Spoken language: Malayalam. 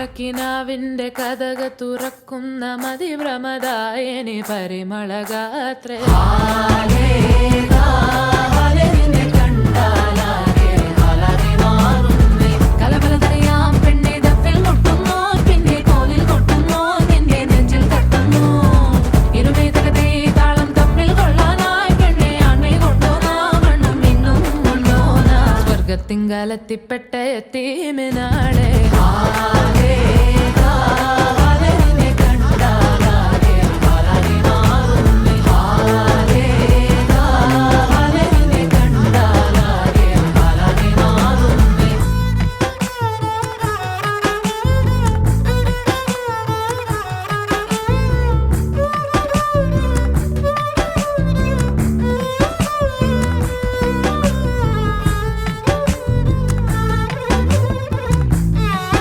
നീലക്കിനാവിന്റെ കഥക തുറക്കുന്ന മതിഭ്രമദായനി പരിമളഗാത്രേ കലബലതറിയാം പെണ്ണെ ദപ്പിൽ മുട്ടുന്നു പിന്നെ കോലിൽ കൊട്ടുന്നു നിന്റെ നെഞ്ചിൽ തട്ടുന്നു ഇരുമേതകത്തെ താളം തമ്മിൽ കൊള്ളാനായി പെണ്ണെ ആൺമേ കൊണ്ടോനാ വണ്ണം ഇന്നും കൊണ്ടോനാ സ്വർഗത്തിങ്കലെത്തിപ്പെട്ട എത്തീമിനാളെ